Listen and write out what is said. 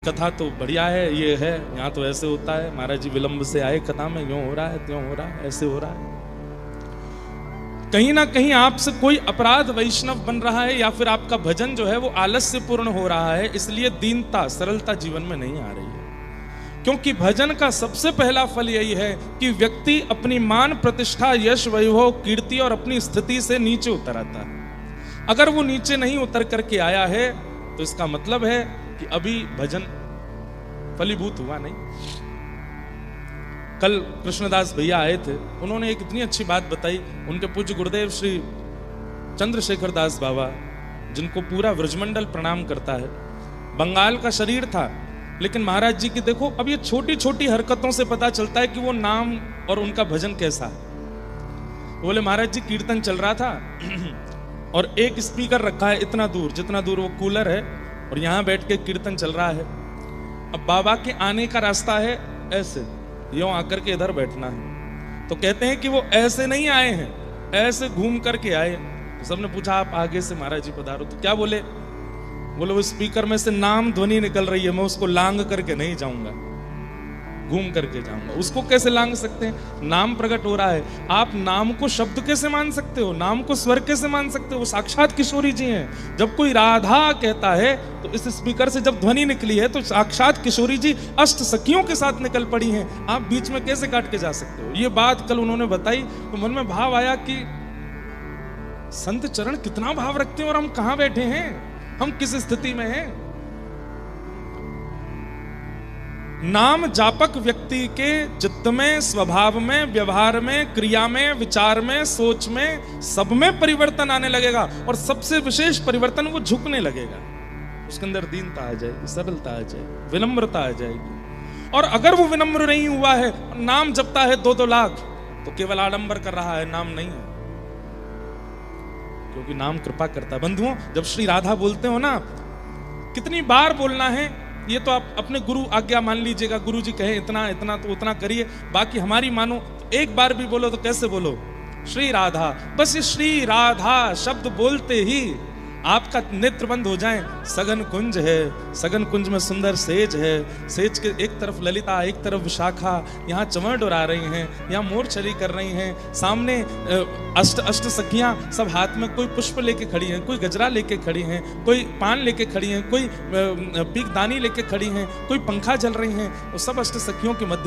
कथा तो बढ़िया है, ये है, यहाँ तो ऐसे होता है, महाराज जी विलंब से आए कथा में, यूं हो रहा है, त्यों हो रहा है, ऐसे हो रहा है। कहीं ना कहीं आपसे कोई अपराध वैष्णव बन रहा है, या फिर आपका भजन जो है वो आलस्य पूर्ण हो रहा है, इसलिए दीनता सरलता जीवन में नहीं आ रही है। क्योंकि भजन का सबसे पहला फल यही है कि व्यक्ति अपनी मान प्रतिष्ठा, यश, वैभव, कीर्ति और अपनी स्थिति से नीचे उतर आता है। अगर वो नीचे नहीं उतर करके आया है तो इसका मतलब है कि अभी भजन फलीभूत हुआ नहीं। कल कृष्णदास भैया आए थे, उन्होंने एक इतनी अच्छी बात बताई। उनके पूज्य गुरुदेव श्री चंद्रशेखर दास बाबा, जिनको पूरा व्रजमंडल प्रणाम करता है, बंगाल का शरीर था, लेकिन महाराज जी की देखो अब ये छोटी छोटी हरकतों से पता चलता है कि वो नाम और उनका भजन कैसा है। बोले महाराज जी कीर्तन चल रहा था और एक स्पीकर रखा है इतना दूर, जितना दूर वो कूलर है, और यहां बैठ के कीर्तन चल रहा है। अब बाबा के आने का रास्ता है ऐसे, यूं आकर के इधर बैठना है। तो कहते हैं कि वो ऐसे नहीं आए हैं, ऐसे घूम करके आए। तो सबने पूछा आप आगे से महाराज जी पधारो, तो क्या बोले? बोले वो स्पीकर में से नाम ध्वनि निकल रही है, मैं उसको लांग करके नहीं जाऊंगा, घूम करके जाऊंगा। उसको कैसे लांग सकते हैं? नाम प्रकट हो रहा है। आप नाम को शब्द कैसे मान सकते हो? नाम को स्वर कैसे मान सकते हो? वो साक्षात किशोरी जी हैं। जब कोई राधा कहता है तो इस स्पीकर से जब ध्वनि निकली है तो साक्षात किशोरी जी अष्ट सखियों के साथ निकल पड़ी हैं। आप बीच में कैसे काट के जा सकते हो? ये बात कल उन्होंने बताई तो मन में भाव आया कि संत चरण कितना भाव रखते हैं और हम कहां बैठे हैं, हम किस स्थिति में हैं। नाम जापक व्यक्ति के चित्त में, स्वभाव में, व्यवहार में, क्रिया में, विचार में, सोच में, सब में परिवर्तन आने लगेगा। और सबसे विशेष परिवर्तन, वो झुकने लगेगा, उसके अंदर दीनता आ जाएगी, सरलता आ जाएगी, विनम्रता आ जाएगी। और अगर वो विनम्र नहीं हुआ है, नाम जपता है 2-2 लाख, तो केवल आडंबर कर रहा है, नाम नहीं है। क्योंकि नाम कृपा करता है। बंधुओं, जब श्री राधा बोलते हो ना, कितनी बार बोलना है ये तो आप अपने गुरु आज्ञा मान लीजिएगा। गुरु जी कहे इतना इतना तो उतना करिए, बाकी हमारी मानो। एक बार भी बोलो तो कैसे बोलो? श्री राधा। बस ये श्री राधा शब्द बोलते ही आपका नेत्र बंद हो जाए। सघन कुंज है, सघन कुंज में सुंदर सेज है, सेज के एक तरफ ललिता, एक तरफ विशाखा, यहाँ चमड़ उड़ा रही हैं, यहाँ मोर चली कर रही हैं, सामने अष्ट सखियां सब हाथ में कोई पुष्प लेके खड़ी हैं, कोई गजरा लेके खड़ी हैं, कोई पान लेके खड़ी हैं, कोई पीकदानी लेके खड़ी हैं, कोई पंखा जल रही हैं। वो सब अष्ट सखियों के मध्य